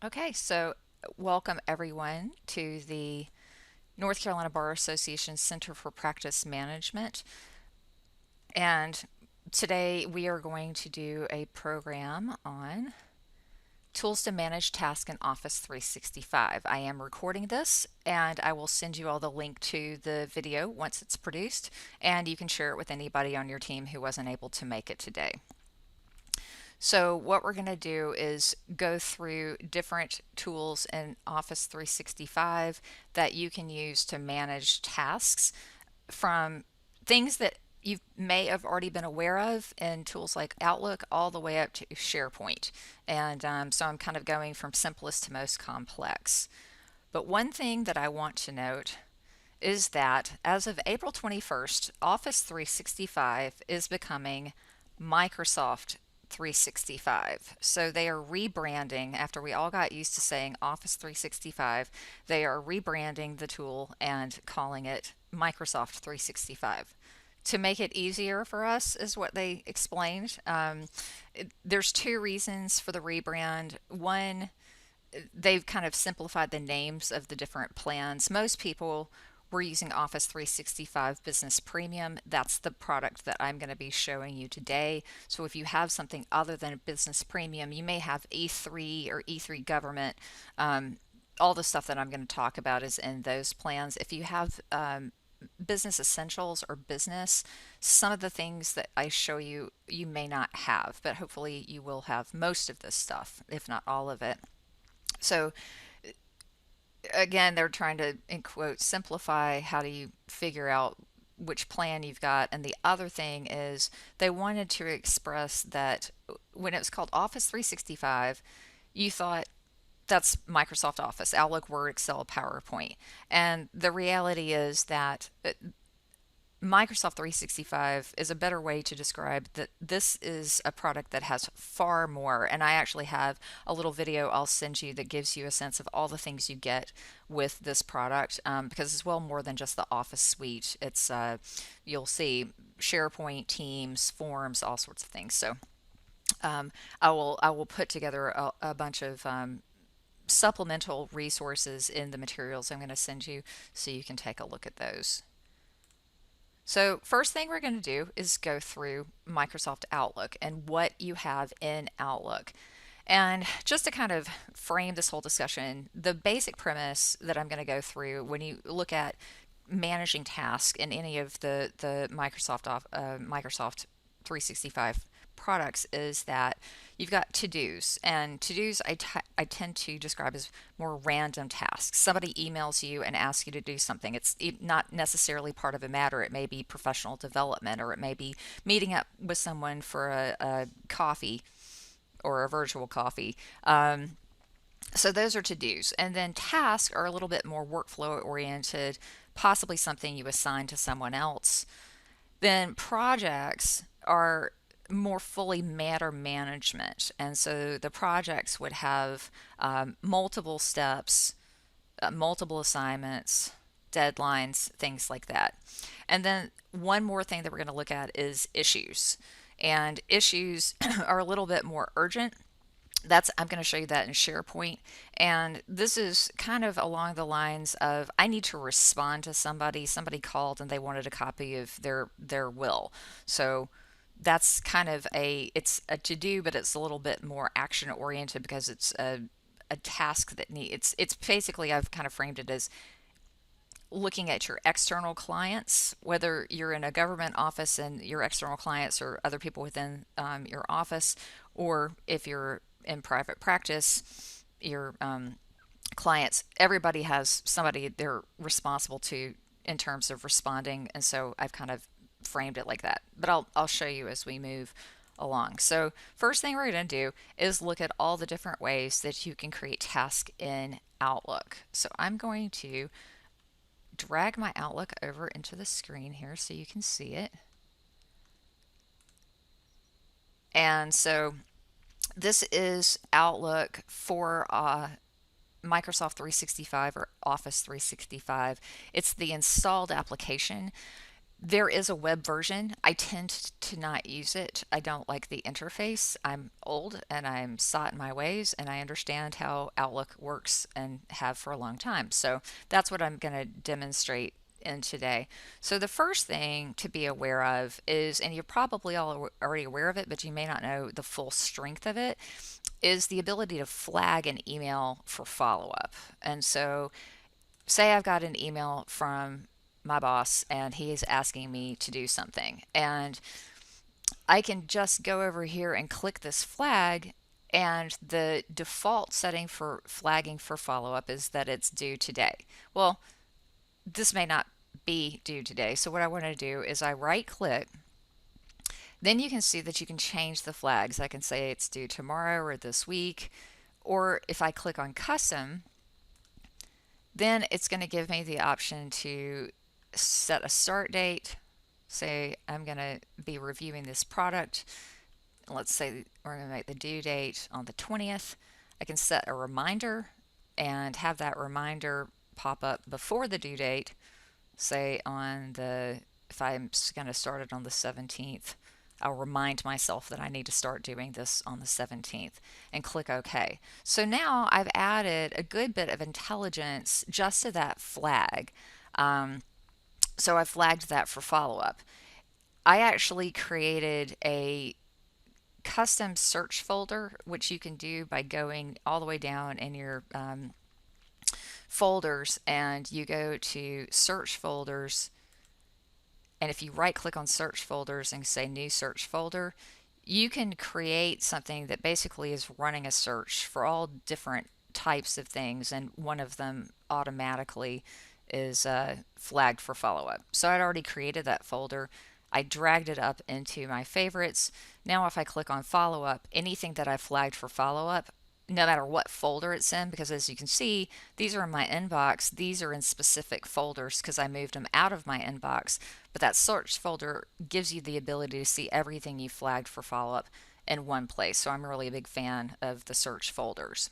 Okay, so welcome everyone to the North Carolina Bar Association Center for Practice Management. And today we are going to do a program on tools to manage tasks in Office 365. I am recording this and I will send you all the link to the video once it's produced, and you can share it with anybody on your team who wasn't able to make it today. So what we're going to do is go through different tools in Office 365 that you can use to manage tasks, from things that you may have already been aware of in tools like Outlook all the way up to SharePoint. And so I'm kind of going from simplest to most complex. But one thing that I want to note is that as of April 21st, Office 365 is becoming Microsoft 365. So they are rebranding after we all got used to saying Office 365. They are rebranding the tool and calling it Microsoft 365. To make it easier for us, is what they explained. There's two reasons for the rebrand. One, they've kind of simplified the names of the different plans. Most people were using Office 365 Business Premium. That's the product that I'm going to be showing you today. So if you have something other than Business Premium, you may have E3 or E3 Government. All the stuff that I'm going to talk about is in those plans. If you have Business Essentials or Business, some of the things that I show you, you may not have, but hopefully you will have most of this stuff, if not all of it. So again, they're trying to, in quotes, simplify how do you figure out which plan you've got. And the other thing is they wanted to express that when it was called Office 365, you thought that's Microsoft Office, Outlook, Word, Excel, PowerPoint. And the reality is that Microsoft 365 is a better way to describe that this is a product that has far more. And I actually have a little video I'll send you that gives you a sense of all the things you get with this product, because it's well more than just the Office suite. It's you'll see SharePoint, Teams, Forms, all sorts of things. So I will put together a bunch of supplemental resources in the materials I'm going to send you so you can take a look at those. So first thing we're going to do is go through Microsoft Outlook and what you have in Outlook. And just to kind of frame this whole discussion, the basic premise that I'm going to go through when you look at managing tasks in any of the Microsoft 365 products is that you've got to-dos, and to-dos I tend to describe as more random tasks. Somebody emails you and asks you to do something. It's not necessarily part of a matter. It may be professional development, or it may be meeting up with someone for a coffee or a virtual coffee. So those are to-dos. And then tasks are a little bit more workflow oriented, possibly something you assign to someone else. Then projects are more fully matter management. And so the projects would have multiple steps, multiple assignments, deadlines, things like that. And then one more thing that we're going to look at is issues. And issues are a little bit more urgent. I'm going to show you that in SharePoint. And this is kind of along the lines of, I need to respond to somebody. Somebody called and they wanted a copy of their will. So that's kind of it's a to do, but it's a little bit more action oriented because it's a task that it's basically, I've kind of framed it as looking at your external clients, whether you're in a government office and your external clients are other people within your office, or if you're in private practice, your clients, everybody has somebody they're responsible to in terms of responding. And so I've kind of framed it like that, but I'll show you as we move along. So first thing we're going to do is look at all the different ways that you can create tasks in Outlook. So I'm going to drag my Outlook over into the screen here so you can see it. And so this is Outlook for Microsoft 365 or Office 365. It's the installed application. There is a web version. I tend to not use it. I don't like the interface. I'm old and I'm set in my ways, and I understand how Outlook works and have for a long time. So that's what I'm going to demonstrate in today. So the first thing to be aware of is, and you're probably all already aware of it, but you may not know the full strength of it, is the ability to flag an email for follow-up. And so say I've got an email from my boss and he is asking me to do something, and I can just go over here and click this flag, and the default setting for flagging for follow-up is that it's due today. Well, this may not be due today, so what I want to do is I right click. Then you can see that you can change the flags. I can say it's due tomorrow or this week, or if I click on custom, then it's going to give me the option to set a start date. Say I'm going to be reviewing this product. Let's say we're going to make the due date on the 20th. I can set a reminder and have that reminder pop up before the due date. Say on the, if I'm going to start it on the 17th, I'll remind myself that I need to start doing this on the 17th and click OK. So now I've added a good bit of intelligence just to that flag. So I flagged that for follow-up. I actually created a custom search folder, which you can do by going all the way down in your folders, and you go to search folders, and if you right click on search folders and say new search folder, you can create something that basically is running a search for all different types of things, and one of them automatically is flagged for follow-up. So I'd already created that folder. I dragged it up into my favorites. Now if I click on follow-up, anything that I flagged for follow-up, no matter what folder it's in, because as you can see, these are in my inbox, these are in specific folders because I moved them out of my inbox, but that search folder gives you the ability to see everything you flagged for follow-up in one place. So I'm really a big fan of the search folders.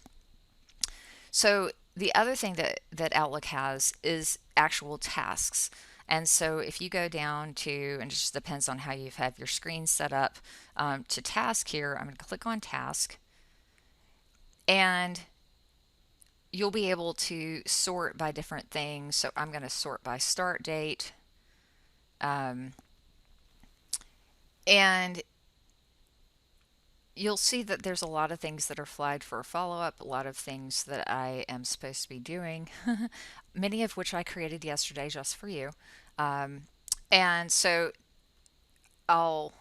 So the other thing that Outlook has is actual tasks. And so if you go down to, and it just depends on how you have your screen set up, to task here, I'm going to click on task, and you'll be able to sort by different things. So I'm going to sort by start date. And you'll see that there's a lot of things that are flagged for a follow-up, a lot of things that I am supposed to be doing, many of which I created yesterday just for you. And so I'll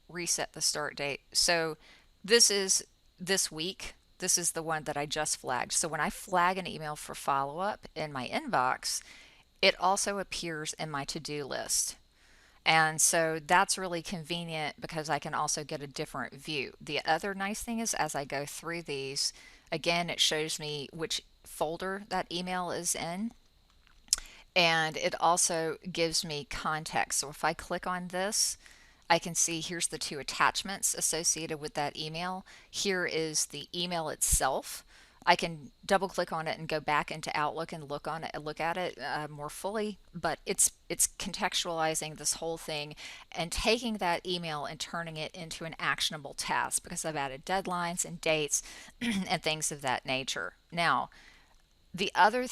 reset the start date. So this is this week. This is the one that I just flagged. So when I flag an email for follow-up in my inbox, it also appears in my to-do list. And so that's really convenient because I can also get a different view. The other nice thing is as I go through these, again, it shows me which folder that email is in. And it also gives me context. So if I click on this, I can see here's the two attachments associated with that email. Here is the email itself. I can double click on it and go back into Outlook and look at it more fully, but it's contextualizing this whole thing and taking that email and turning it into an actionable task because I've added deadlines and dates and things of that nature. Now, the other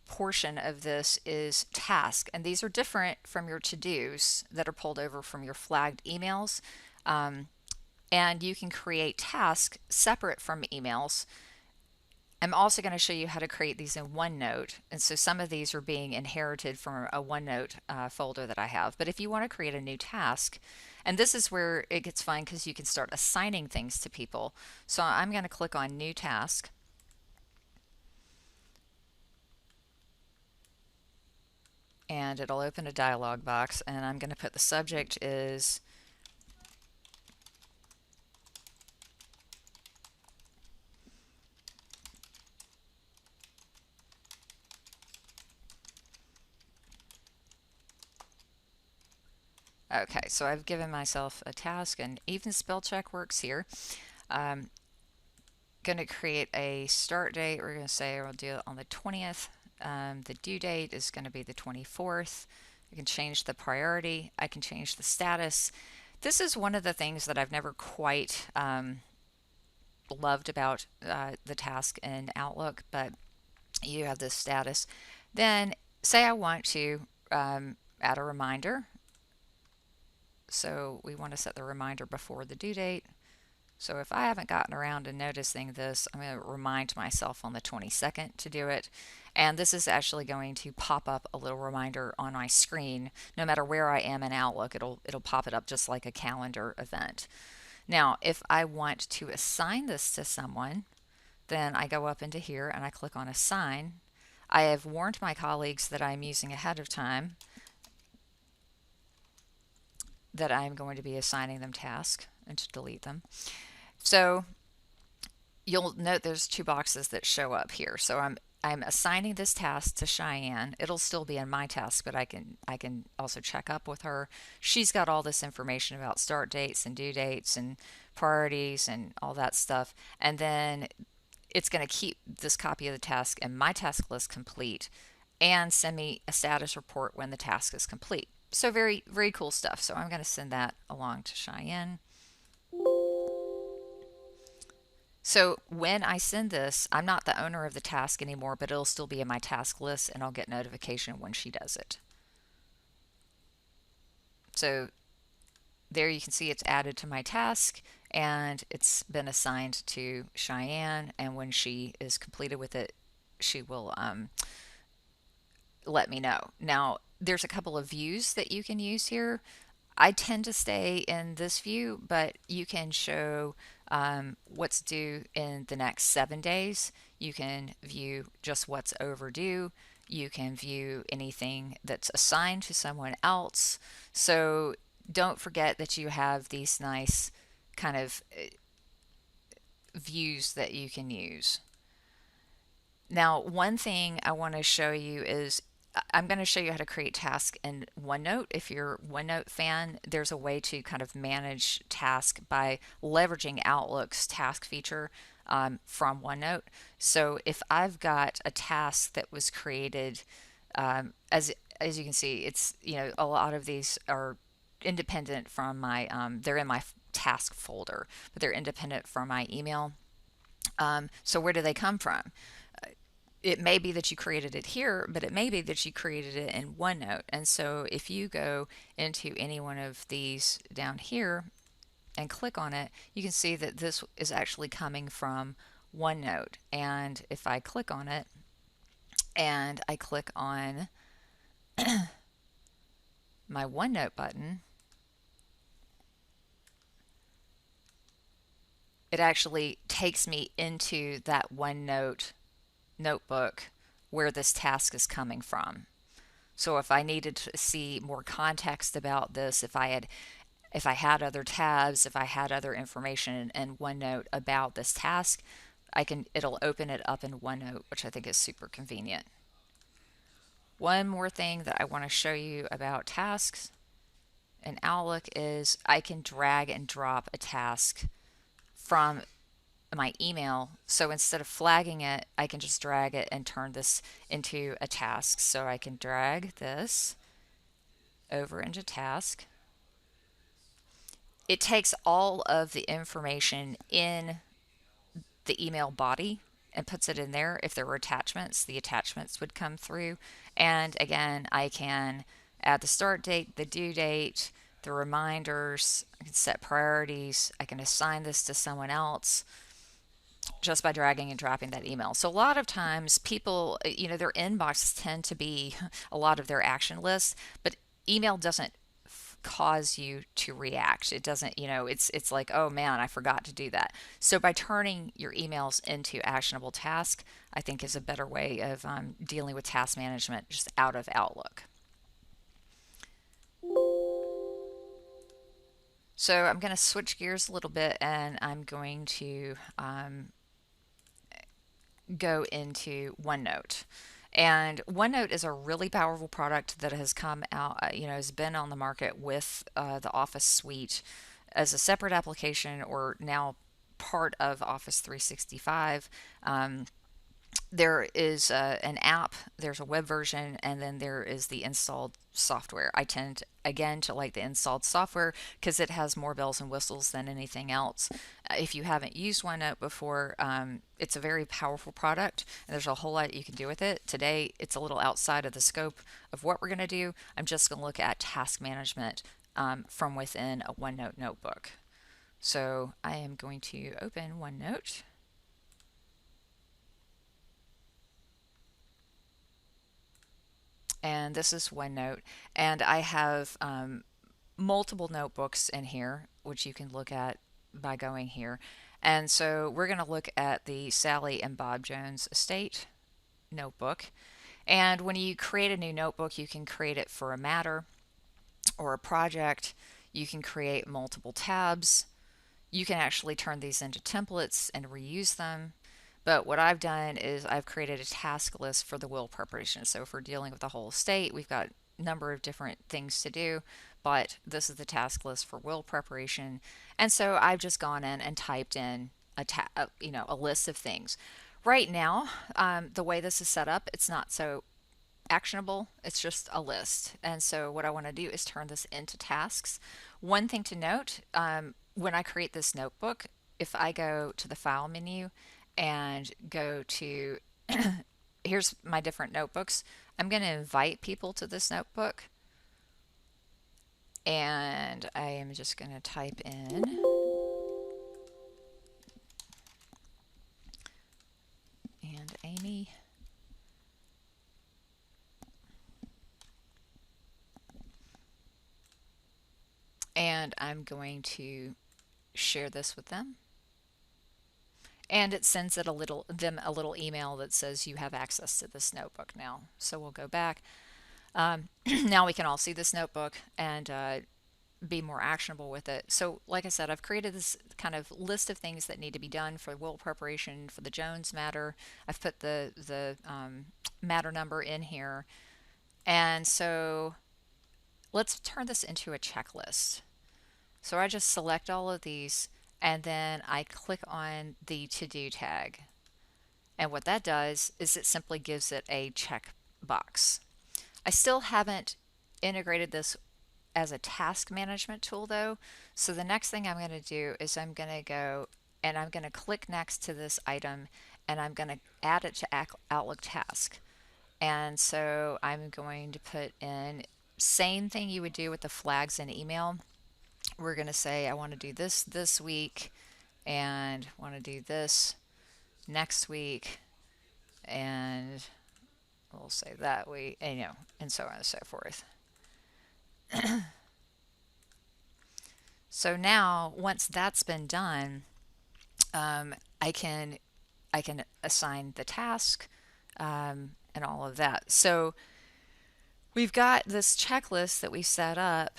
portion of this is task, and these are different from your to-dos that are pulled over from your flagged emails. And you can create tasks separate from emails. I'm also going to show you how to create these in OneNote, and so some of these are being inherited from a OneNote folder that I have. But if you want to create a new task, and this is where it gets fun because you can start assigning things to people. So I'm going to click on New Task. And it'll open a dialog box, and I'm going to put the subject is okay. So I've given myself a task, and even spell check works here. I'm going to create a start date. We're going to say we'll do it on the 20th. The due date is going to be the 24th. I can change the priority. I can change the status. This is one of the things that I've never quite loved about the task in Outlook, but you have this status. Then say I want to add a reminder. So we want to set the reminder before the due date. So if I haven't gotten around to noticing this, I'm going to remind myself on the 22nd to do it. And this is actually going to pop up a little reminder on my screen. No matter where I am in Outlook, it'll pop it up just like a calendar event. Now, if I want to assign this to someone, then I go up into here and I click on assign. I have warned my colleagues that I'm using ahead of time that I'm going to be assigning them tasks and to delete them. So you'll note there's two boxes that show up here. So I'm assigning this task to Cheyenne. It'll still be in my task, but I can also check up with her. She's got all this information about start dates and due dates and priorities and all that stuff. And then it's going to keep this copy of the task in my task list complete and send me a status report when the task is complete. So very, very cool stuff. So I'm going to send that along to Cheyenne. So when I send this, I'm not the owner of the task anymore, but it'll still be in my task list and I'll get notification when she does it. So there you can see it's added to my task and it's been assigned to Cheyenne, and when she is completed with it, she will let me know. Now, there's a couple of views that you can use here. I tend to stay in this view, but you can show what's due in the next 7 days. You can view just what's overdue. You can view anything that's assigned to someone else. So don't forget that you have these nice kind of views that you can use. Now, one thing I want to show you is I'm going to show you how to create tasks in OneNote. If you're a OneNote fan, there's a way to kind of manage tasks by leveraging Outlook's task feature from OneNote. So if I've got a task that was created, as you can see, it's, a lot of these are independent from my, they're in my task folder, but they're independent from my email. So where do they come from? It may be that you created it here, but it may be that you created it in OneNote. And so if you go into any one of these down here and click on it, you can see that this is actually coming from OneNote. And if I click on it and I click on my OneNote button, it actually takes me into that OneNote notebook where this task is coming from. So if I needed to see more context about this, if I had other tabs, if I had other information in OneNote about this task, it'll open it up in OneNote, which I think is super convenient. One more thing that I want to show you about tasks in Outlook is I can drag and drop a task from my email. So instead of flagging it, I can just drag it and turn this into a task. So I can drag this over into task. It takes all of the information in the email body and puts it in there. If there were attachments, the attachments would come through. And again, I can add the start date, the due date, the reminders. I can set priorities. I can assign this to someone else just by dragging and dropping that email. So a lot of times people, their inboxes tend to be a lot of their action lists, but email doesn't cause you to react. It doesn't, it's like, oh man, I forgot to do that. So by turning your emails into actionable tasks, I think is a better way of dealing with task management just out of Outlook. So I'm going to switch gears a little bit and I'm going to go into OneNote. And OneNote is a really powerful product that has come out, has been on the market with the Office suite as a separate application or now part of Office 365. there is an app, there's a web version, and then there is the installed software. I tend, again, to like the installed software because it has more bells and whistles than anything else. If you haven't used OneNote before, it's a very powerful product, and there's a whole lot you can do with it. Today, it's a little outside of the scope of what we're going to do. I'm just going to look at task management from within a OneNote notebook. So I am going to open OneNote. And this is OneNote. And I have multiple notebooks in here, which you can look at by going here. And so we're going to look at the Sally and Bob Jones estate notebook. And when you create a new notebook, you can create it for a matter or a project. You can create multiple tabs. You can actually turn these into templates and reuse them. But what I've done is I've created a task list for the will preparation. So if we're dealing with the whole estate, we've got a number of different things to do, but this is the task list for will preparation. And so I've just gone in and typed in a list of things. Right now, the way this is set up, it's not so actionable. It's just a list. And so what I want to do is turn this into tasks. One thing to note, when I create this notebook, if I go to the file menu and go to here's my different notebooks, I'm going to invite people to this notebook, and I am just going to type in and Amy. And I'm going to share this with them. And it sends them a little email that says you have access to this notebook now. So we'll go back. Now we can all see this notebook and be more actionable with it. So like I said, I've created this kind of list of things that need to be done for will preparation for the Jones matter. I've put the matter number in here. And so let's turn this into a checklist. So I just select all of these and then I click on the to-do tag. And what that does is it simply gives it a check box. I still haven't integrated this as a task management tool though. So the next thing I'm going to do is I'm going to go and I'm going to click next to this item and I'm going to add it to Outlook task. And so I'm going to put in same thing you would do with the flags in email. We're going to say I want to do this week and want to do this next week, and we'll say that week, and, and so on and so forth. So now once that's been done, I can assign the task and all of that. So we've got this checklist that we set up,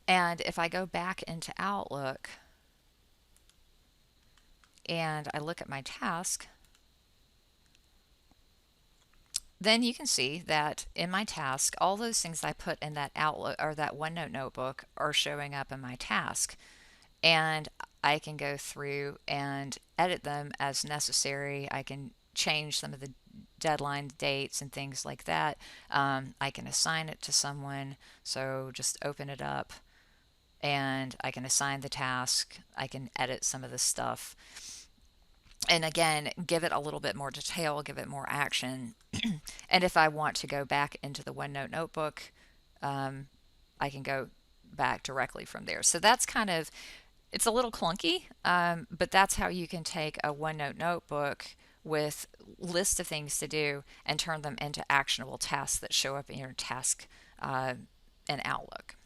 and if I go back into Outlook and I look at my task, then you can see that in my task, all those things I put in that Outlook or that OneNote notebook are showing up in my task. And I can go through and edit them as necessary. I can change some of the deadline dates and things like that. I can assign it to someone. So just open it up and I can assign the task. I can edit some of the stuff. And again, give it a little bit more detail, give it more action. And if I want to go back into the OneNote notebook, I can go back directly from there. So that's kind of, it's a little clunky, but that's how you can take a OneNote notebook with lists of things to do and turn them into actionable tasks that show up in your task in Outlook.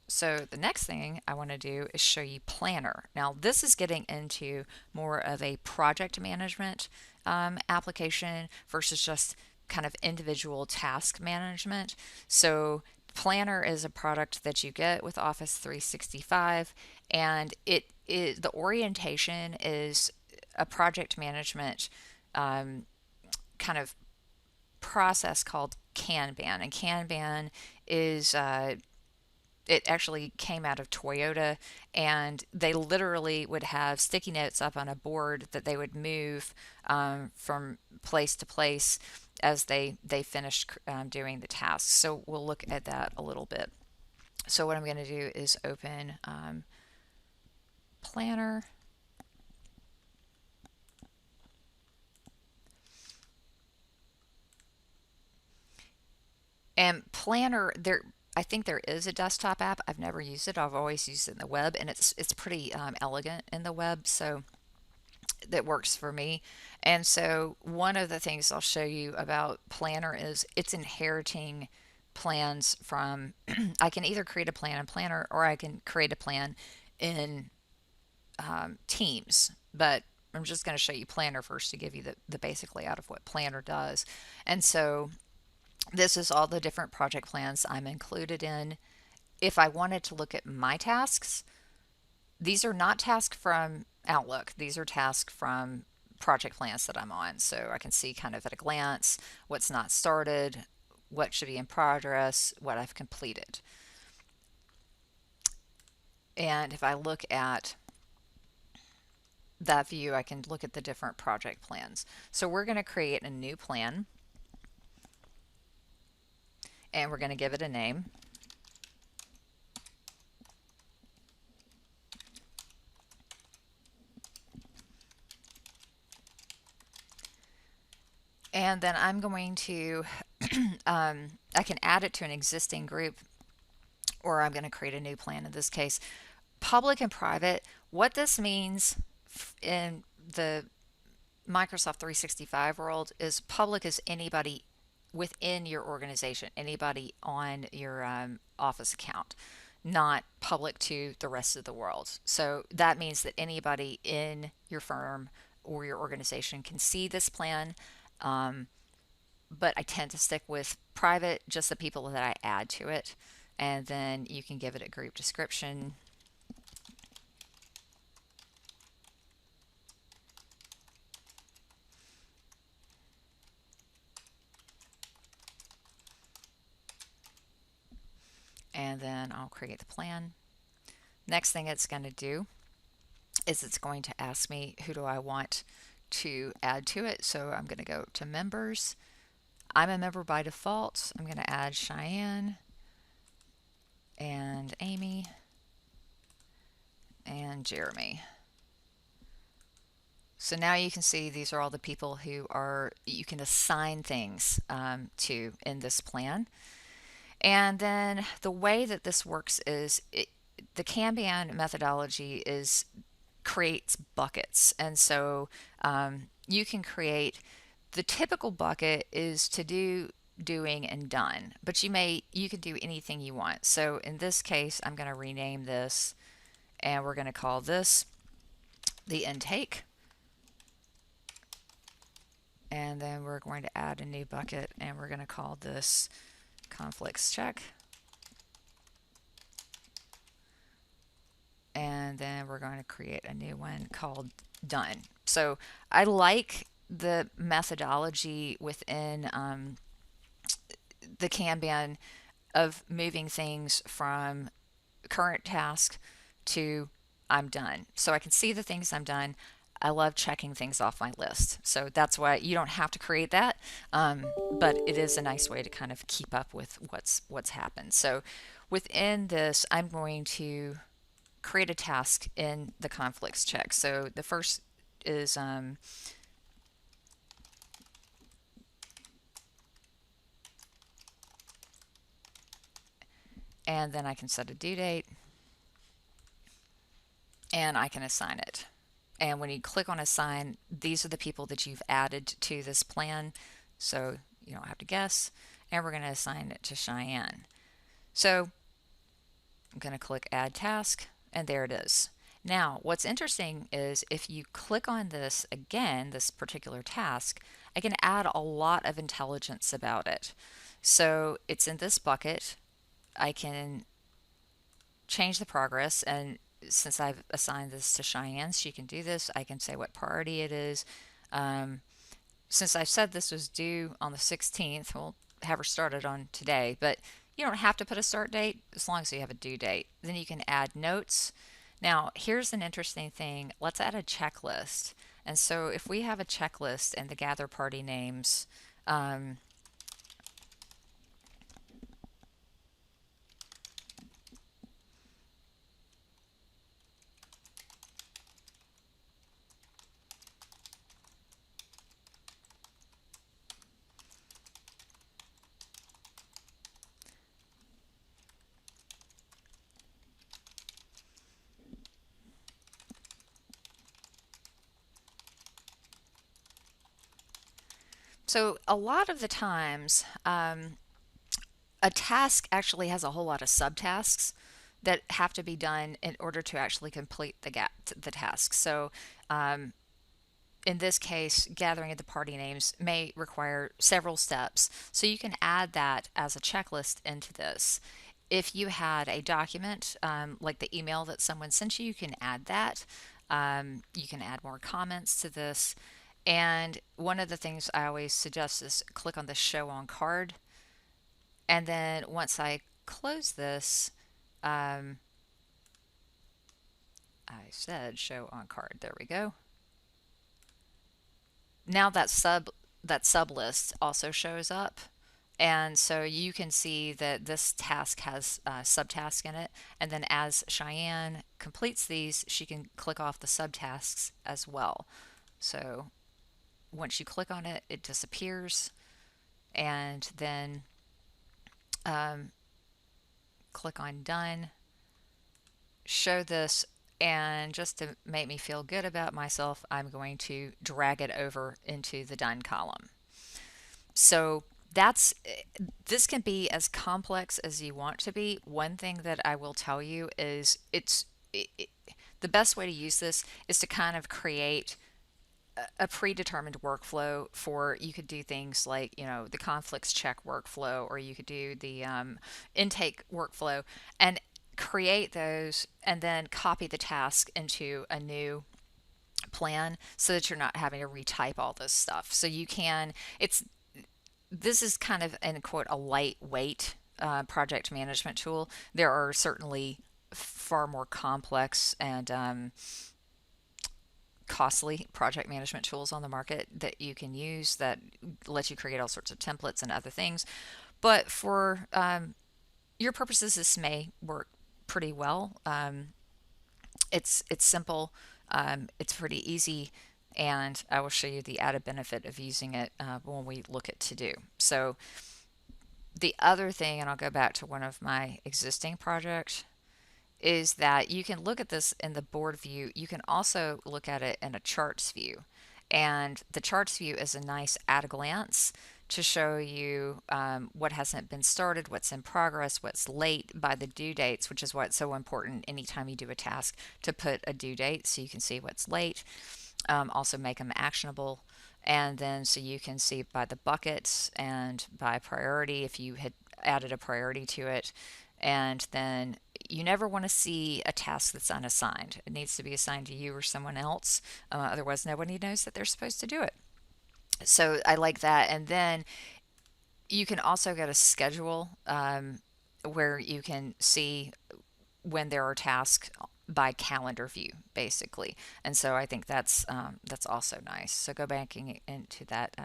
So the next thing I want to do is show you Planner. Now this is getting into more of a project management application versus just kind of individual task management. So Planner is a product that you get with Office 365, and the orientation is a project management kind of process called Kanban, and Kanban is it actually came out of Toyota, and they literally would have sticky notes up on a board that they would move from place to place as they finished doing the tasks. So we'll look at that a little bit. So what I'm going to do is open Planner. And Planner, there, I think there is a desktop app. I've never used it. I've always used it in the web, and it's pretty elegant in the web, so that works for me. And so one of the things I'll show you about Planner is it's inheriting plans from. I can either create a plan in Planner, or I can create a plan in Teams, but I'm just going to show you Planner first to give you the basic layout of what Planner does. And so this is all the different project plans I'm included in. If I wanted to look at my tasks, these are not tasks from Outlook. These are tasks from project plans that I'm on. So I can see kind of at a glance what's not started, what should be in progress, what I've completed. And if I look at that view, I can look at the different project plans. So we're going to create a new plan, and we're going to give it a name. And then I'm going to, I can add it to an existing group, or I'm going to create a new plan in this case. Public and private, what this means in the Microsoft 365 world is public is anybody within your organization, anybody on your Office account, not public to the rest of the world. So that means that anybody in your firm or your organization can see this plan. Um, but I tend to stick with private, just the people that I add to it. And then you can give it a group description. And then I'll create the plan. Next thing it's going to do is it's going to ask me who do I want to add to it. So I'm going to go to members. I'm a member by default. I'm going to add Cheyenne and Amy and Jeremy. So now you can see these are all the people who are you can assign things to in this plan. And then the way that this works is the Kanban methodology is creates buckets. And so you can create the typical bucket is to do, doing, and done, but you can do anything you want. So in this case, I'm going to rename this, and we're going to call this the intake. And then we're going to add a new bucket, and we're going to call this conflicts check. And then we're going to create a new one called done. So I like the methodology within the Kanban of moving things from current task to I'm done. So I can see the things I'm done. I love checking things off my list. So that's why you don't have to create that, but it is a nice way to kind of keep up with what's happened. So within this, I'm going to create a task in the conflicts check. So the first is and then I can set a due date, and I can assign it. And when you click on assign, these are the people that you've added to this plan, so you don't have to guess. And we're going to assign it to Cheyenne. So I'm going to click add task, and there it is. Now what's interesting is if you click on this again, this particular task, I can add a lot of intelligence about it. So it's in this bucket. I can change the progress, and since I've assigned this to Cheyenne, she can do this. I can say what priority it is. Since I said this was due on the 16th, we'll have her started on today, but You don't have to put a start date as long as you have a due date. Then you can add notes. Now, here's an interesting thing. Let's add a checklist. And so if we have a checklist and the gather party names, um, so a lot of the times, a task actually has a whole lot of subtasks that have to be done in order to actually complete the task. So in this case, gathering of the party names may require several steps. So you can add that as a checklist into this. If you had a document, like the email that someone sent you, you can add that. You can add more comments to this. And one of the things I always suggest is click on the show on card. And then once I close this, um, I said show on card. There we go. Now that sub list also shows up. And so you can see that this task has a subtask in it. And then as Cheyenne completes these, she can click off the subtasks as well. So once you click on it, it disappears. And then um, click on done, show this, and just to make me feel good about myself, I'm going to drag it over into the done column. So that's this can be as complex as you want to be. One thing that I will tell you is the best way to use this is to kind of create a predetermined workflow for you could do things like the conflicts check workflow, or you could do the intake workflow and create those and then copy the task into a new plan so that you're not having to retype all this stuff. So you can it's this is kind of, in quote, a lightweight project management tool. There are certainly far more complex and costly project management tools on the market that you can use that let you create all sorts of templates and other things. But for your purposes, this may work pretty well. It's simple, it's pretty easy, and I will show you the added benefit of using it when we look at to do. So the other thing, and I'll go back to one of my existing projects, is that you can look at this in the board view. You can also look at it in a charts view. And the charts view is a nice at a glance to show you what hasn't been started, what's in progress, what's late by the due dates, which is what's so important anytime you do a task to put a due date so you can see what's late. Also make them actionable. And then so you can see by the buckets and by priority if you had added a priority to it. And then you never want to see a task that's unassigned. It needs to be assigned to you or someone else. Otherwise, nobody knows that they're supposed to do it. So I like that. And then you can also get a schedule where you can see when there are tasks by calendar view, basically. And so I think that's also nice. So go back into that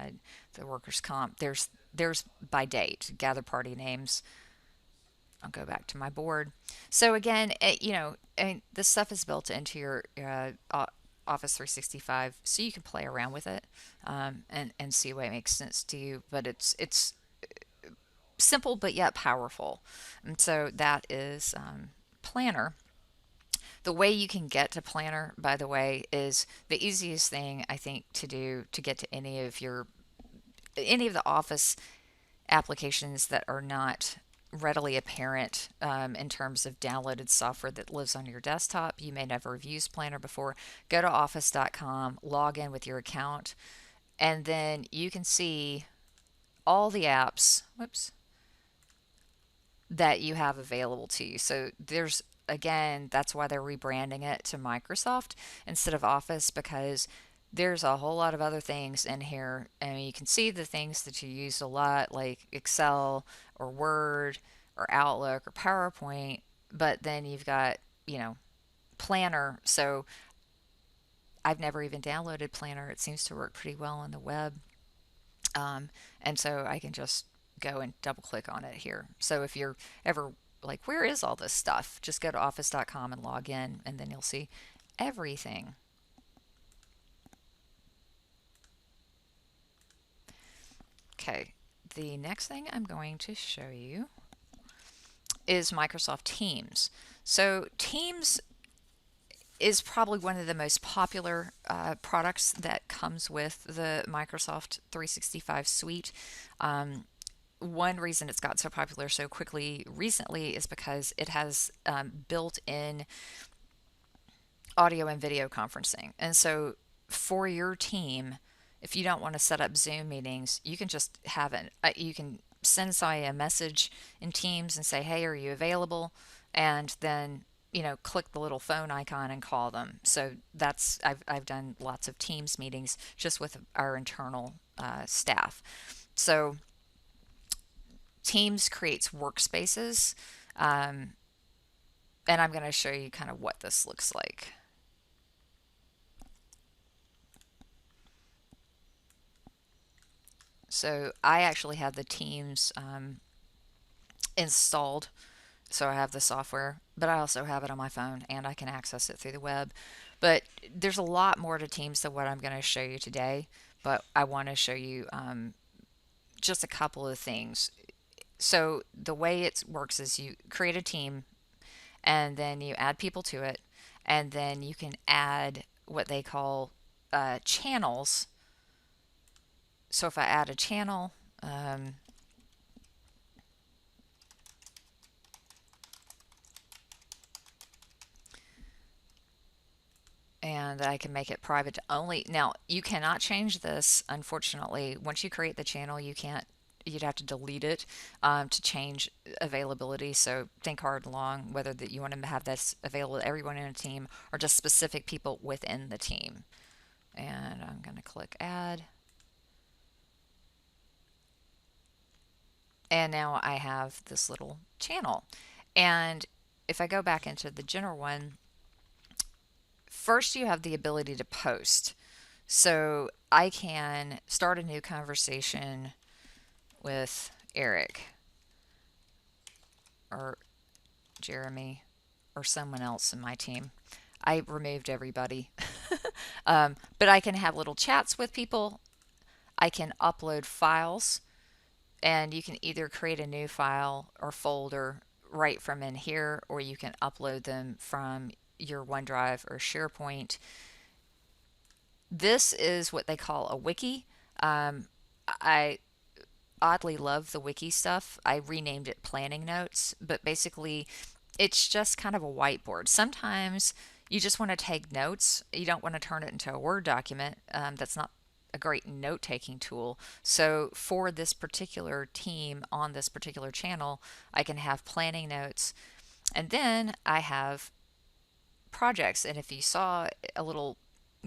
the workers' comp. There's by date, gather party names. I'll go back to my board. So again, I mean, this stuff is built into your Office 365, so you can play around with it and see what makes sense to you. But it's simple but yet powerful, and so that is Planner. The way you can get to Planner, by the way, is the easiest thing I think to do to get to any of the Office applications that are not readily apparent in terms of downloaded software that lives on your desktop. You may never have used Planner before. Go to office.com, log in with your account, and then you can see all the apps that you have available to you. So there's again, that's why they're rebranding it to Microsoft instead of Office, because there's a whole lot of other things in here. And you can see the things that you use a lot, like Excel or Word or Outlook or PowerPoint, but then you've got, Planner. So I've never even downloaded Planner. It seems to work pretty well on the web. Um, and so I can just go and double click on it here. So if you're ever like, where is all this stuff? Just go to office.com and log in, and then you'll see everything. Okay, the next thing I'm going to show you is Microsoft Teams. So Teams is probably one of the most popular products that comes with the Microsoft 365 suite. One reason it's got so popular so quickly recently is because it has built-in audio and video conferencing. And so for your team, if you don't want to set up Zoom meetings, you can just have it. You can send somebody a message in Teams and say, "Hey, are you available?" And then click the little phone icon and call them. So I've done lots of Teams meetings just with our internal staff. So Teams creates workspaces, and I'm going to show you kind of what this looks like. So I actually have the Teams installed, so I have the software, but I also have it on my phone and I can access it through the web. But there's a lot more to Teams than what I'm going to show you today, but I want to show you just a couple of things. So the way it works is you create a team and then you add people to it, and then you can add what they call channels. So if I add a channel, and I can make it private to only. Now, you cannot change this, unfortunately. Once you create the channel, you'd have to delete it to change availability. So think hard and long whether that you want to have this available to everyone in a team or just specific people within the team. And I'm going to click add. And now I have this little channel. And if I go back into the general one, first you have the ability to post. So I can start a new conversation with Eric or Jeremy or someone else in my team. I removed everybody. But I can have little chats with people. I can upload files, and you can either create a new file or folder right from in here, or you can upload them from your OneDrive or SharePoint. This is what they call a wiki. I oddly love the wiki stuff. I renamed it planning notes, but basically it's just kind of a whiteboard. Sometimes you just want to take notes. You don't want to turn it into a Word document. That's not a great note-taking tool. So for this particular team on this particular channel, I can have planning notes. And then I have projects. And if you saw a little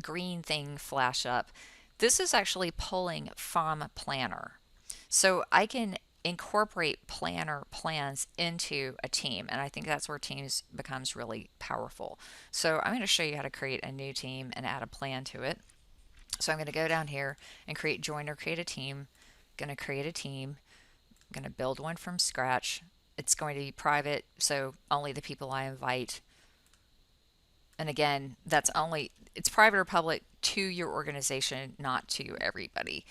green thing flash up, this is actually pulling from Planner. So I can incorporate Planner plans into a team, and I think that's where Teams becomes really powerful. So I'm going to show you how to create a new team and add a plan to it. So I'm going to go down here and create or create a team. I'm going to create a team. I'm going to build one from scratch. It's going to be private, so only the people I invite. And again, it's private or public to your organization, not to everybody.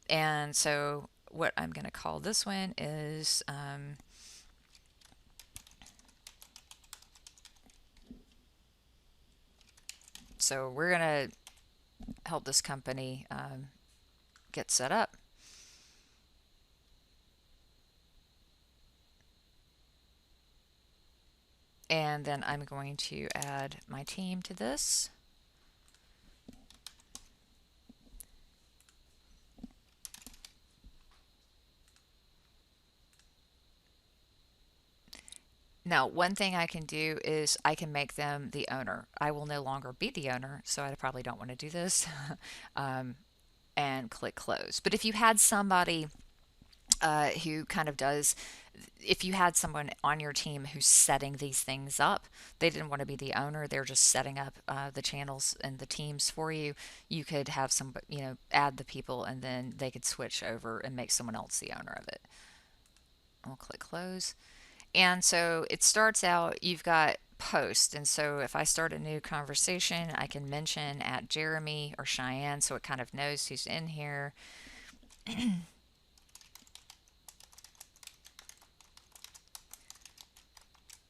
And so what I'm going to call this one is so we're going to help this company get set up. And then I'm going to add my team to this. Now, one thing I can do is I can make them the owner. I will no longer be the owner, so I probably don't want to do this. And click close. But if you had somebody who kind of does, if you had someone on your team who's setting these things up, they didn't want to be the owner, they're just setting up the channels and the teams for you. You could have some, add the people and then they could switch over and make someone else the owner of it. I'll click close. And so it starts out, you've got post. And so if I start a new conversation, I can mention at Jeremy or Cheyenne so it kind of knows who's in here.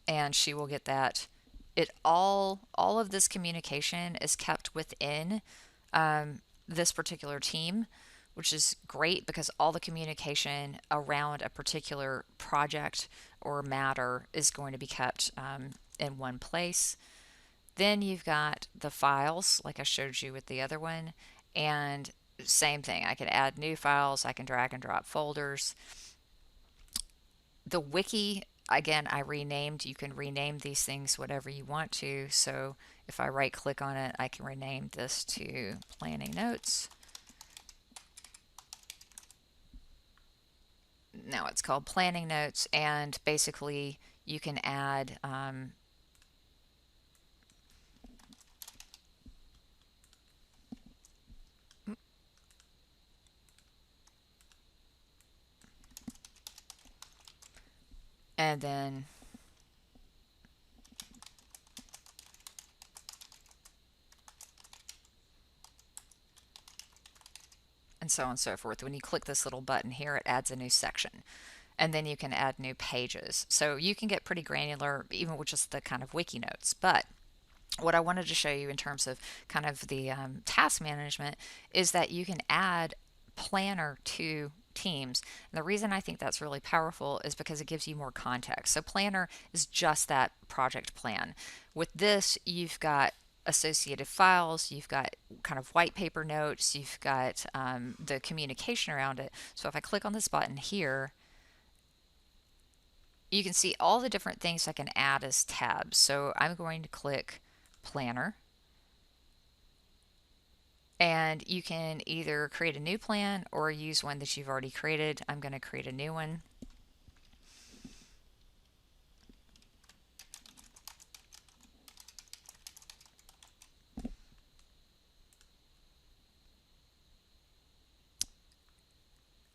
And she will get that. It all of this communication is kept within this particular team, which is great because all the communication around a particular project or matter is going to be kept in one place. Then you've got the files, like I showed you with the other one, and same thing. I can add new files, I can drag and drop folders. The wiki, again, I renamed. You can rename these things whatever you want to. So if I right click on it, I can rename this to planning notes. Now it's called planning notes, and basically you can add and then and so on and so forth. When you click this little button here, it adds a new section. And then you can add new pages. So you can get pretty granular even with just the kind of wiki notes. But what I wanted to show you in terms of kind of the task management is that you can add planner to teams. And the reason I think that's really powerful is because it gives you more context. So planner is just that project plan. With this, you've got associated files, you've got kind of white paper notes, you've got the communication around it. So if I click on this button here, you can see all the different things I can add as tabs. So I'm going to click planner, and you can either create a new plan or use one that you've already created. I'm going to create a new one.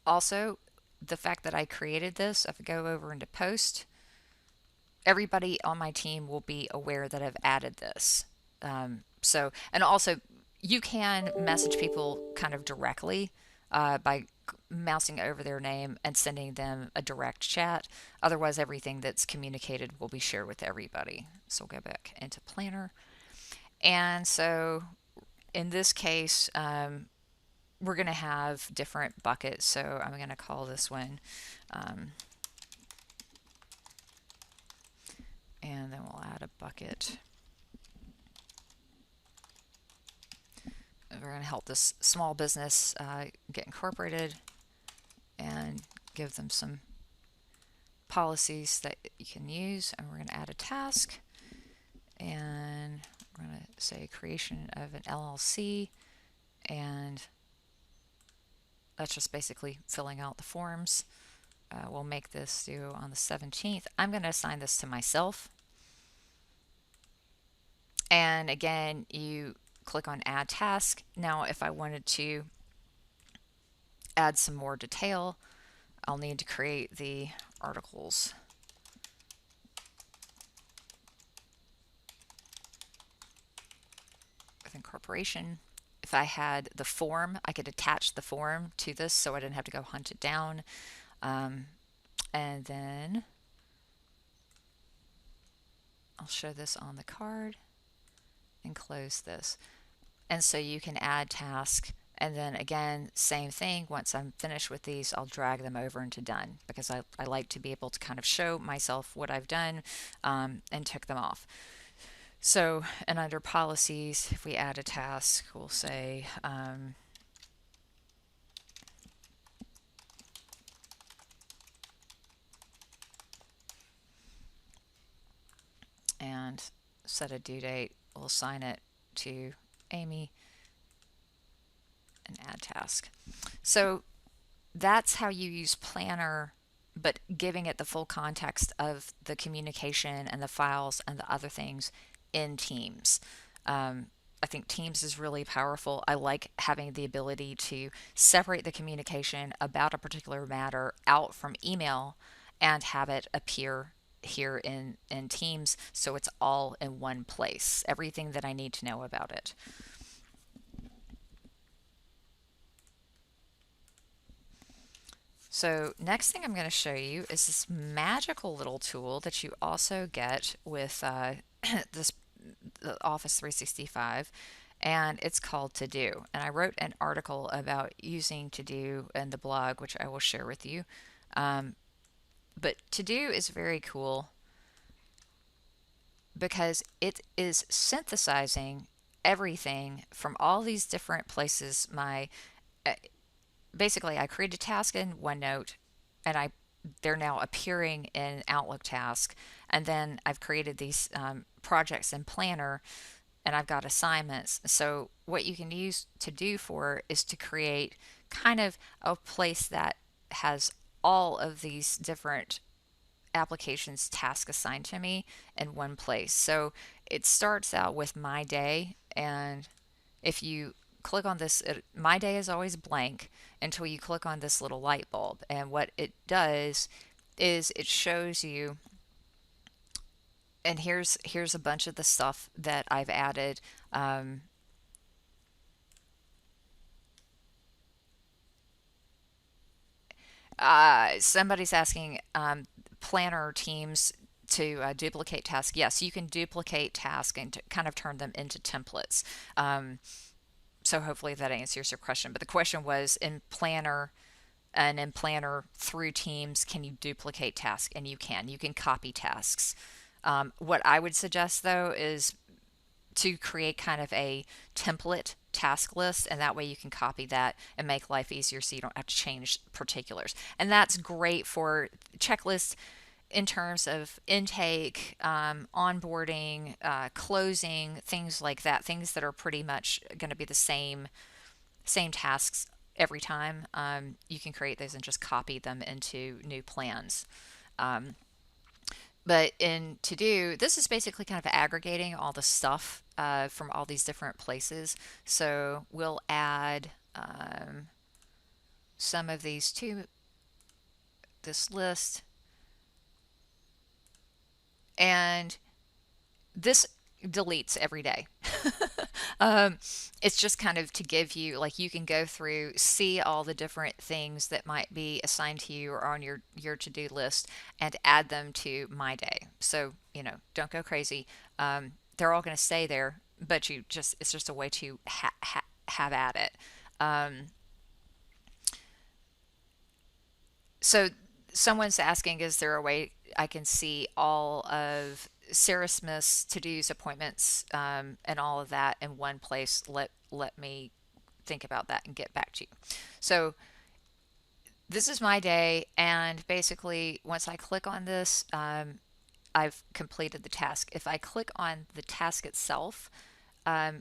Also, the fact that I created this, if I go over into post, everybody on my team will be aware that I've added this. And also you can message people kind of directly by mousing over their name and sending them a direct chat. Otherwise, everything that's communicated will be shared with everybody. So we'll go back into Planner. And so in this case, we're going to have different buckets. So I'm going to call this one and then we'll add a bucket. We're going to help this small business get incorporated and give them some policies that you can use. And we're going to add a task, and we're going to say creation of an LLC, and that's just basically filling out the forms. We'll make this due on the 17th. I'm going to assign this to myself. And again, you click on add task. Now, if I wanted to add some more detail, I'll need to create the articles. With incorporation. If I had the form, I could attach the form to this so I didn't have to go hunt it down. And then I'll show this on the card and close this. And so you can add task, and then again, same thing. Once I'm finished with these, I'll drag them over into done, because I like to be able to kind of show myself what I've done and tick them off. So, and under policies, if we add a task, we'll say and set a due date. We'll assign it to Amy and add task. So that's how you use Planner, but giving it the full context of the communication and the files and the other things in Teams. I think Teams is really powerful. I like having the ability to separate the communication about a particular matter out from email and have it appear here in Teams so it's all in one place, everything that I need to know about it. So next thing I'm going to show you is this magical little tool that you also get with this Office 365, and it's called To Do. And I wrote an article about using To Do in the blog, which I will share with you. Um, but To Do is very cool because it is synthesizing everything from all these different places. My uh, basically, I create a task in OneNote, and they're now appearing in Outlook task, and then I've created these projects in Planner, and I've got assignments. So what you can use To Do for is to create kind of a place that has all of these different applications task assigned to me in one place. So it starts out with my day, and if you click on this, my day is always blank until you click on this little light bulb. And what it does is it shows you, and here's a bunch of the stuff that I've added. Um, Somebody's asking planner teams to duplicate tasks. Yes, you can duplicate tasks and to kind of turn them into templates. Um, so hopefully that answers your question. But the question was in Planner and in Planner through Teams, can you duplicate tasks? And you can. You can copy tasks. What I would suggest though is to create kind of a template task list, and that way you can copy that and make life easier so you don't have to change particulars. And that's great for checklists in terms of intake, onboarding, closing, things like that, things that are pretty much going to be the same tasks every time. You can create those and just copy them into new plans. Um, but in To Do, this is basically kind of aggregating all the stuff from all these different places. So we'll add some of these to this list. And this deletes every day. um, it's just kind of to give you, like, you can go through, see all the different things that might be assigned to you or on your to-do list, and add them to my day. So, don't go crazy. They're all going to stay there, but it's just a way to have at it. Um, so someone's asking, is there a way I can see all of Sarah Smith's to-dos, appointments, and all of that in one place? Let me think about that and get back to you. So this is my day, and basically once I click on this, I've completed the task. If I click on the task itself,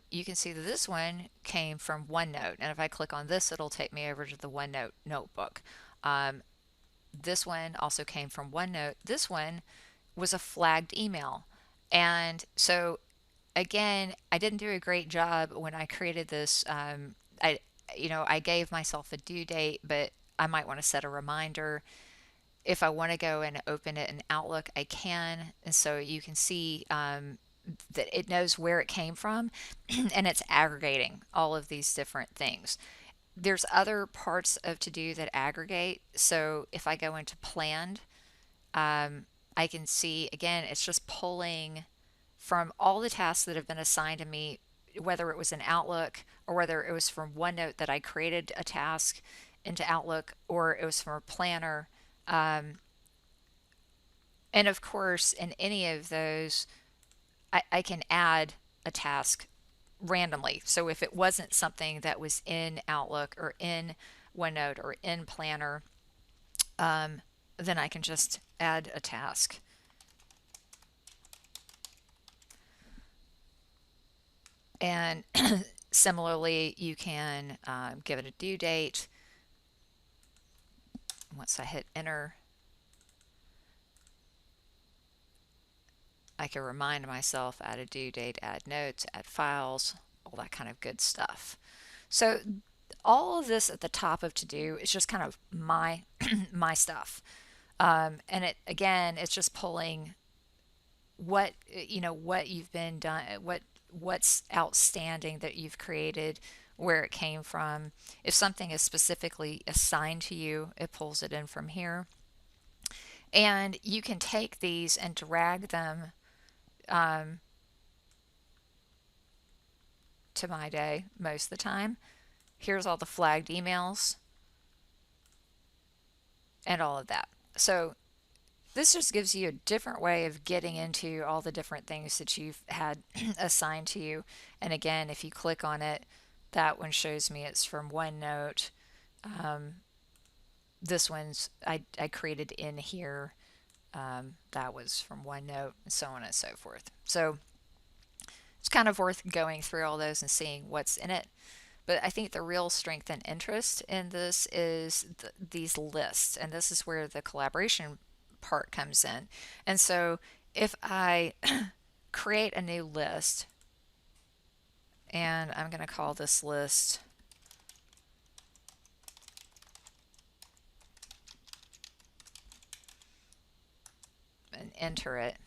you can see that this one came from OneNote, and if I click on this, it'll take me over to the OneNote notebook. This one also came from OneNote. This one was a flagged email. And so again, I didn't do a great job when I created this. I gave myself a due date, but I might want to set a reminder. If I want to go and open it in Outlook, I can. And so you can see that it knows where it came from and it's aggregating all of these different things. There's other parts of To Do that aggregate. So if I go into planned, I can see again, it's just pulling from all the tasks that have been assigned to me, whether it was in Outlook or whether it was from OneNote that I created a task into Outlook, or it was from a planner. Um, and of course, in any of those, I can add a task randomly. So if it wasn't something that was in Outlook or in OneNote or in Planner, um, then I can just add a task. And similarly, you can give it a due date. once I hit enter, I can remind myself, add a due date, add notes, add files, all that kind of good stuff. So all of this at the top of to do is just kind of my my stuff. And it again, it's just pulling what what you've been done, what's outstanding that you've created, where it came from. If something is specifically assigned to you, it pulls it in from here. And you can take these and drag them to my day most of the time. Here's all the flagged emails and all of that. So this just gives you a different way of getting into all the different things that you've had assigned to you. And again, if you click on it, that one shows me it's from OneNote. This one's I created in here. That was from OneNote, and so on and so forth. So it's kind of worth going through all those and seeing what's in it. But I think the real strength and interest in this is these lists, and this is where the collaboration part comes in. And so if I create a new list, and I'm going to call this list and enter it,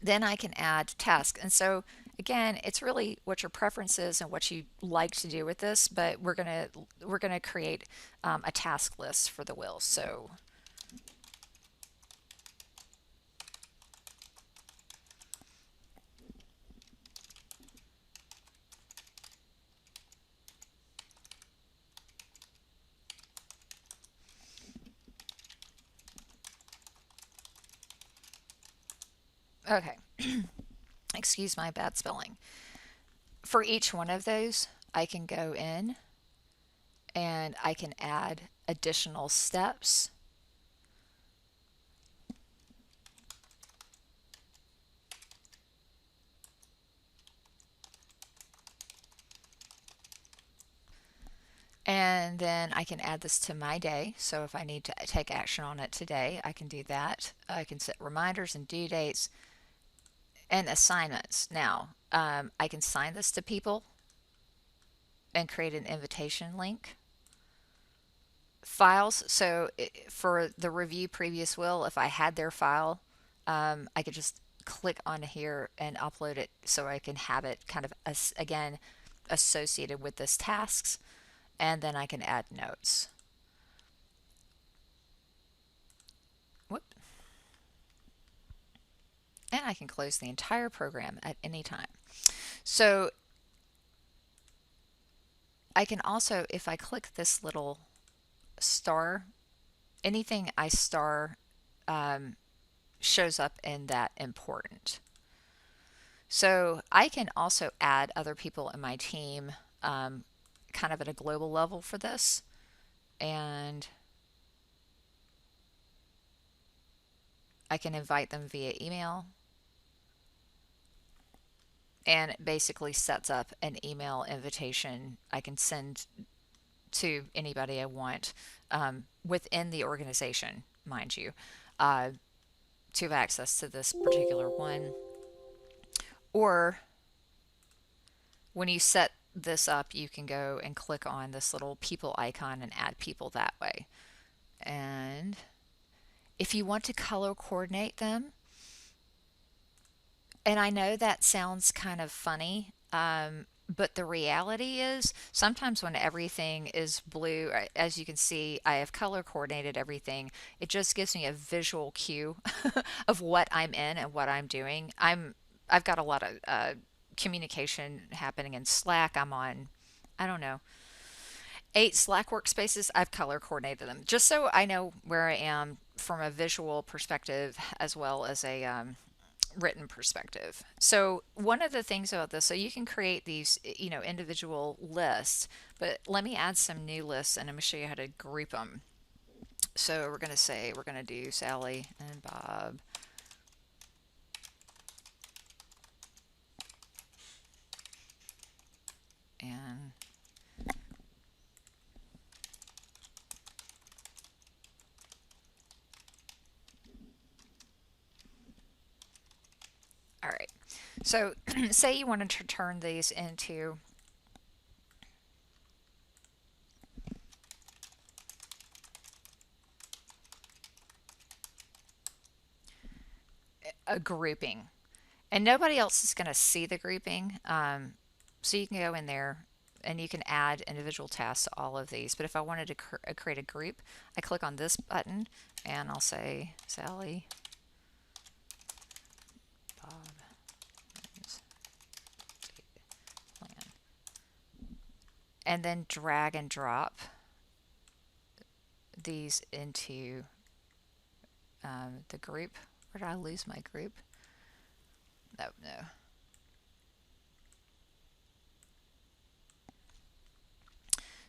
then I can add tasks. And so again, it's really what your preference is and what you like to do with this, but we're gonna create a task list for the wheels. So okay, excuse my bad spelling. For each one of those, I can go in and I can add additional steps. And then I can add this to my day. So if I need to take action on it today, I can do that. I can set reminders and due dates and assignments. Now, I can sign this to people and create an invitation link. Files, so for the review previous will, if I had their file, I could just click on here and upload it so I can have it kind of, again, associated with this tasks, and then I can add notes. Whoop. And I can close the entire program at any time. So I can also, if I click this little star, anything I star shows up in that important. So I can also add other people in my team kind of at a global level for this. And I can invite them via email. And it basically sets up an email invitation I can send to anybody I want within the organization, mind you, to have access to this particular one. Or when you set this up, you can go and click on this little people icon and add people that way. And if you want to color coordinate them, and I know that sounds kind of funny, but the reality is sometimes when everything is blue, as you can see, I have color coordinated everything. It just gives me a visual cue of what I'm in and what I'm doing. I've got a lot of communication happening in Slack. I'm on, I don't know, 8 Slack workspaces. I've color coordinated them just so I know where I am from a visual perspective as well as a written perspective. So one of the things about this, so you can create these, individual lists, but let me add some new lists and I'm going to show you how to group them. So we're going to say, we're going to do Sally and Bob. And So say you wanted to turn these into a grouping, and nobody else is going to see the grouping. So you can go in there and you can add individual tasks to all of these. But if I wanted to create a group, I click on this button and I'll say Sally, Bob, plan, and then drag and drop these into the group. Where did I lose my group? No, no.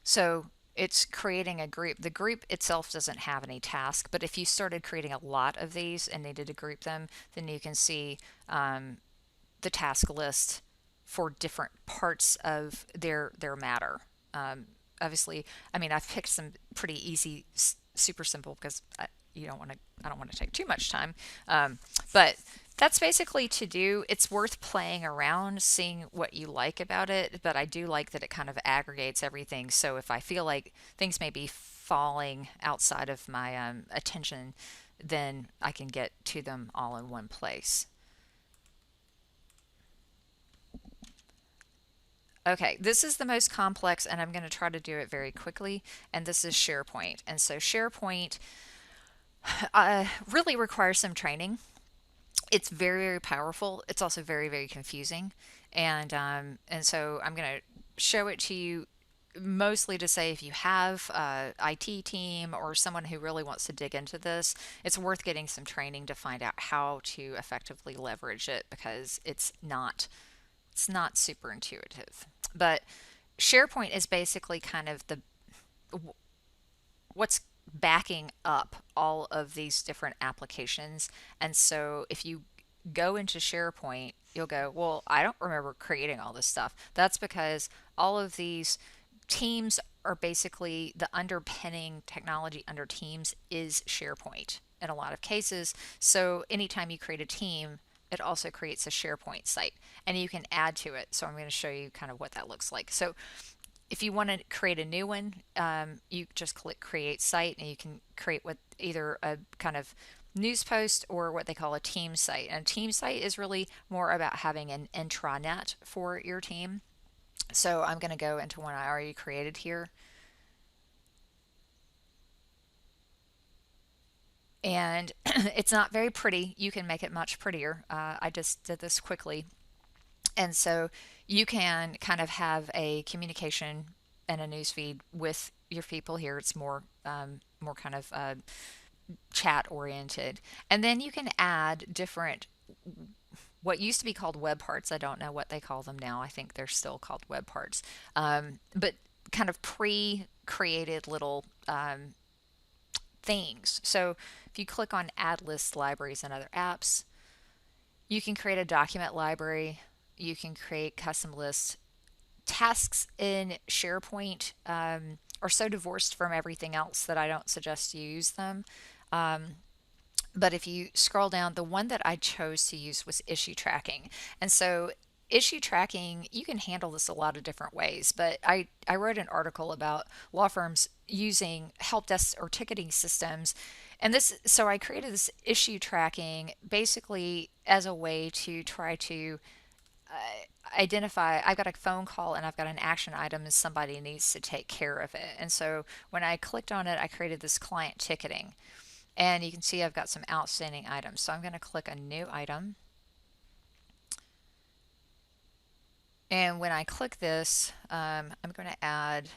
So it's creating a group. The group itself doesn't have any task, but if you started creating a lot of these and needed to group them, then you can see the task list for different parts of their matter. Obviously, I mean, I've picked some pretty easy, super simple because I don't want to take too much time. But that's basically to do. It's worth playing around, seeing what you like about it. But I do like that it kind of aggregates everything. So if I feel like things may be falling outside of my attention, then I can get to them all in one place. Okay, this is the most complex, and I'm going to try to do it very quickly. And this is SharePoint. And so SharePoint really requires some training. It's very, very powerful. It's also very, very confusing. And so I'm going to show it to you mostly to say if you have a IT team or someone who really wants to dig into this, it's worth getting some training to find out how to effectively leverage it because it's not super intuitive. But SharePoint is basically kind of the what's backing up all of these different applications. And so if you go into SharePoint, you'll go, well, I don't remember creating all this stuff. That's because all of these teams are basically the underpinning technology under Teams is SharePoint in a lot of cases. So anytime you create a team, it also creates a SharePoint site and you can add to it. So I'm going to show you kind of what that looks like. So if you want to create a new one, you just click create site and you can create with either a kind of news post or what they call a team site. And a team site is really more about having an intranet for your team. So I'm going to go into one I already created here. And it's not very pretty. You can make it much prettier. I just did this quickly. And so you can kind of have a communication and a news feed with your people here. It's more kind of chat oriented. And then you can add different what used to be called web parts. I don't know what they call them now. I think they're still called web parts. But kind of pre-created little things. So if you click on add list libraries and other apps, you can create a document library. You can create custom lists. Tasks in SharePoint are so divorced from everything else that I don't suggest you use them. But if you scroll down, the one that I chose to use was issue tracking. And so issue tracking, you can handle this a lot of different ways. But I wrote an article about law firms using help desks or ticketing systems. And so I created this issue tracking basically as a way to try to identify I've got a phone call and I've got an action item and somebody needs to take care of it. And so when I clicked on it, I created this client ticketing. And you can see I've got some outstanding items. So I'm going to click a new item. And when I click this, I'm going to add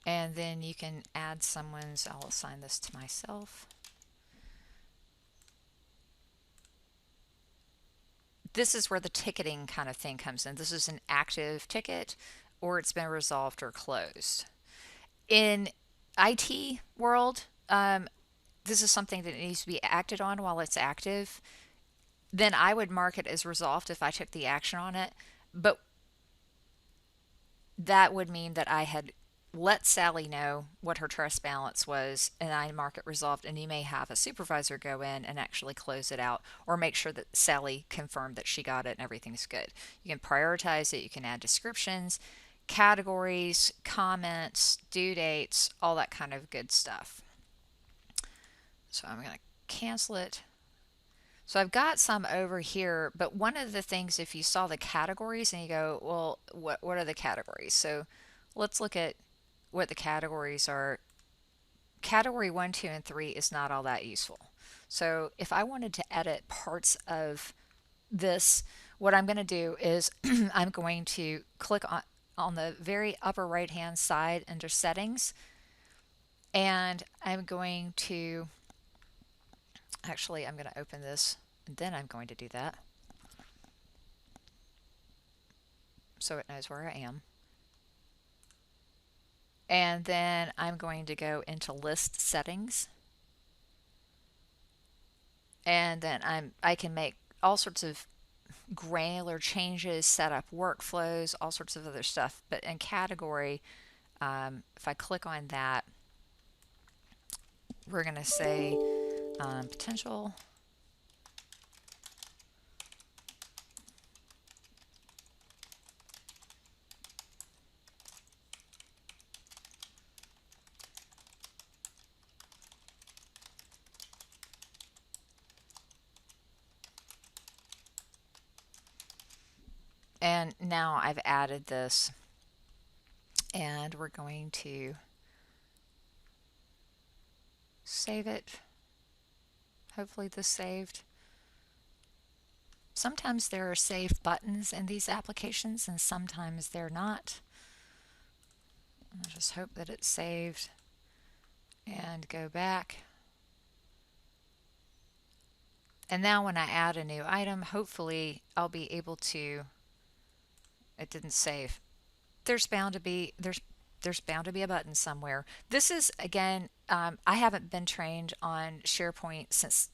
and then you can add someone's, I'll assign this to myself. This is where the ticketing kind of thing comes in. This is an active ticket or it's been resolved or closed. In IT world, this is something that needs to be acted on while it's active. Then I would mark it as resolved if I took the action on it. But that would mean that I had let Sally know what her trust balance was, and I mark it resolved, and you may have a supervisor go in and actually close it out or make sure that Sally confirmed that she got it and everything's good. You can prioritize it, you can add descriptions, categories, comments, due dates, all that kind of good stuff. So I'm going to cancel it. So I've got some over here, but one of the things, if you saw the categories and you go, well, what are the categories? So let's look at what the categories are. Category 1, 2, and 3 is not all that useful. So if I wanted to edit parts of this, what I'm going to do is I'm going to click on the very upper right hand side under settings, and I'm going to I'm going to open this, and then I'm going to do that so it knows where I am. And then I'm going to go into list settings, and then I can make all sorts of granular changes, set up workflows, all sorts of other stuff. But in category, if I click on that, we're going to say potential and now I've added this, and we're going to save it. Hopefully this saved. Sometimes there are save buttons in these applications and sometimes they're not. I'll just hope that it's saved and go back. And now when I add a new item, hopefully I'll be able to, it didn't save. There's bound to be a button somewhere. This is, again, I haven't been trained on SharePoint since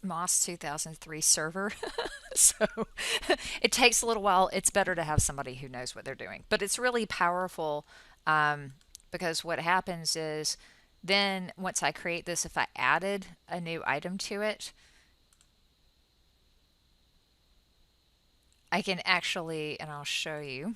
MOS 2003 server. So it takes a little while. It's better to have somebody who knows what they're doing. But it's really powerful because what happens is then once I create this, if I added a new item to it, I can actually, and I'll show you.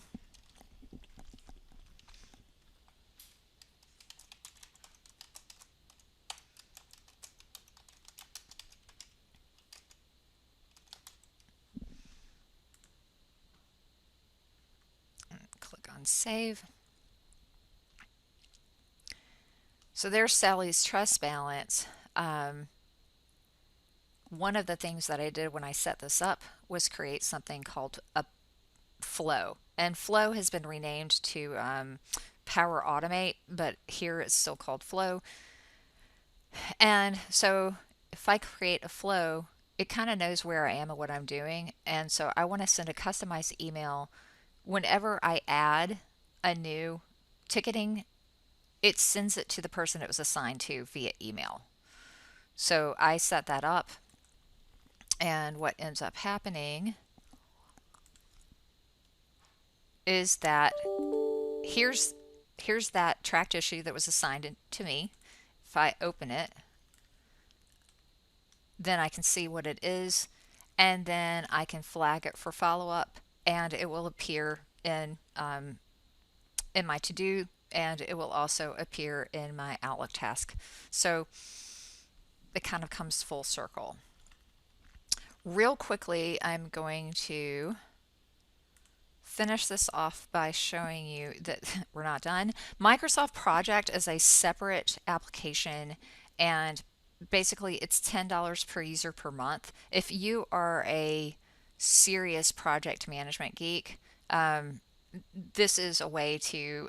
Click on save. So there's Sally's trust balance. One of the things that I did when I set this up was create something called a flow. And flow has been renamed to Power Automate, but here it's still called flow. And so if I create a flow, it kind of knows where I am and what I'm doing. And so I want to send a customized email whenever I add a new ticketing. It sends it to the person it was assigned to via email. So I set that up, and what ends up happening is that here's that tracked issue that was assigned to me. If I open it, then I can see what it is, and then I can flag it for follow-up, and it will appear in my to-do, and it will also appear in my Outlook task. So it kind of comes full circle. Real quickly, I'm going to finish this off by showing you that we're not done. Microsoft Project is a separate application, and basically it's $10 per user per month. If you are a serious project management geek, this is a way to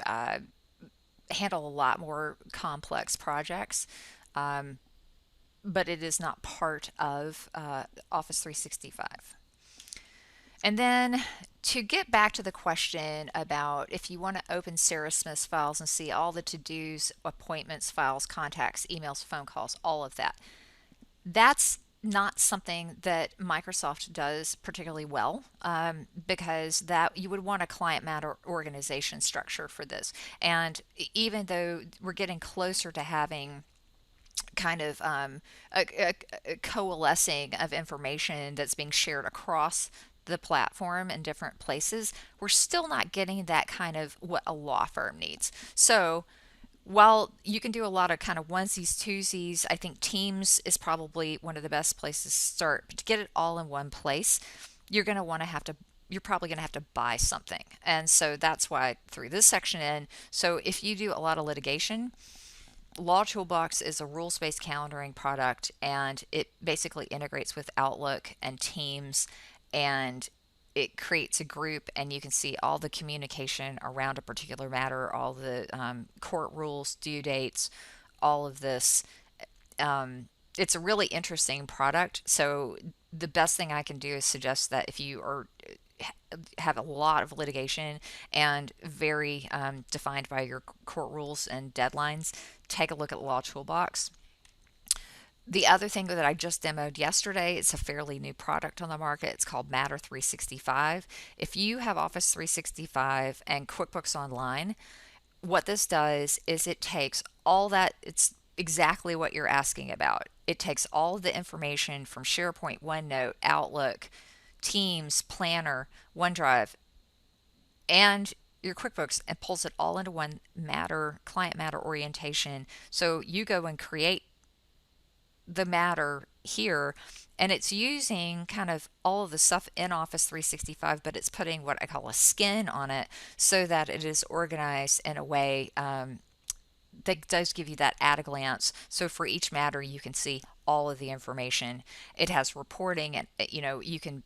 handle a lot more complex projects, but it is not part of Office 365. And then to get back to the question about if you want to open Sarah Smith's files and see all the to-dos, appointments, files, contacts, emails, phone calls, all of that, that's not something that Microsoft does particularly well, because that you would want a client matter organization structure for this. And even though we're getting closer to having kind of a coalescing of information that's being shared across the platform in different places, we're still not getting that kind of what a law firm needs. So while you can do a lot of kind of onesies, twosies, I think Teams is probably one of the best places to start. But to get it all in one place, you're going to want to have to you're probably going to have to buy something. And so that's why I threw this section in. So if you do a lot of litigation, Law Toolbox is a rules-based calendaring product, and it basically integrates with Outlook and Teams, and it creates a group, and you can see all the communication around a particular matter, all the court rules, due dates, all of this. It's a really interesting product. So the best thing I can do is suggest that if you are have a lot of litigation and very defined by your court rules and deadlines, take a look at Law Toolbox. The other thing that I just demoed yesterday, it's a fairly new product on the market. It's called Matter 365. If you have Office 365 and QuickBooks Online, what this does is it takes all that, it's exactly what you're asking about. It takes all the information from SharePoint, OneNote, Outlook, Teams, Planner, OneDrive, and your QuickBooks and pulls it all into one matter, client matter orientation. So you go and create the matter here, and it's using kind of all of the stuff in Office 365, but it's putting what I call a skin on it so that it is organized in a way that does give you that at a glance. So for each matter, you can see all of the information. It has reporting, and you can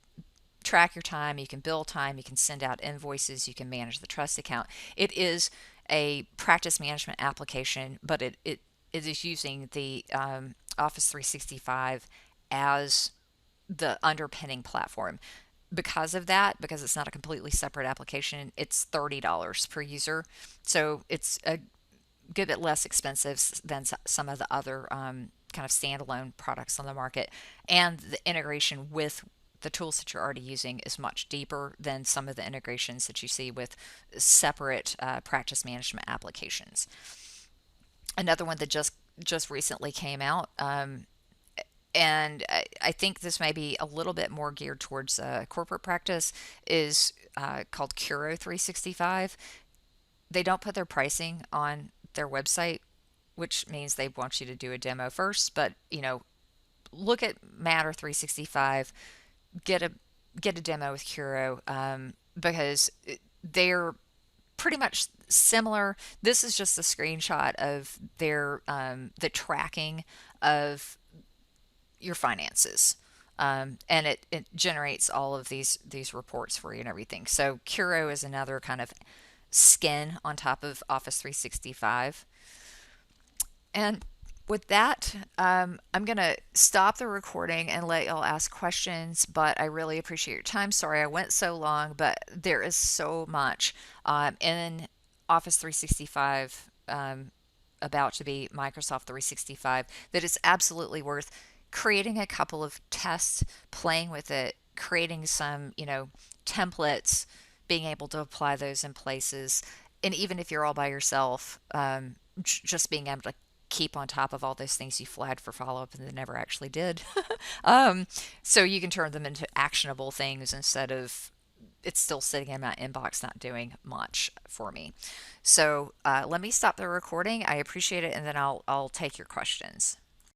track your time, you can bill time, you can send out invoices, you can manage the trust account. It is a practice management application, but it is using the Office 365 as the underpinning platform. Because of that, because it's not a completely separate application, it's $30 per user. So it's a good bit less expensive than some of the other kind of standalone products on the market. And the integration with the tools that you're already using is much deeper than some of the integrations that you see with separate practice management applications. Another one that just recently came out, and I think this may be a little bit more geared towards corporate practice, is called Curo 365. They don't put their pricing on their website, which means they want you to do a demo first. But look at Matter 365, get a demo with Curo, because they're pretty much similar. This is just a screenshot of their the tracking of your finances. And it generates all of these reports for you and everything. So Curo is another kind of skin on top of Office 365. And with that, I'm going to stop the recording and let y'all ask questions, but I really appreciate your time. Sorry I went so long, but there is so much in Office 365, about to be Microsoft 365, that it's absolutely worth creating a couple of tests, playing with it, creating some, templates, being able to apply those in places. And even if you're all by yourself, just being able to keep on top of all those things you flagged for follow-up and then never actually did. So you can turn them into actionable things instead of it's still sitting in my inbox not doing much for me. So let me stop the recording. I appreciate it, and then I'll take your questions.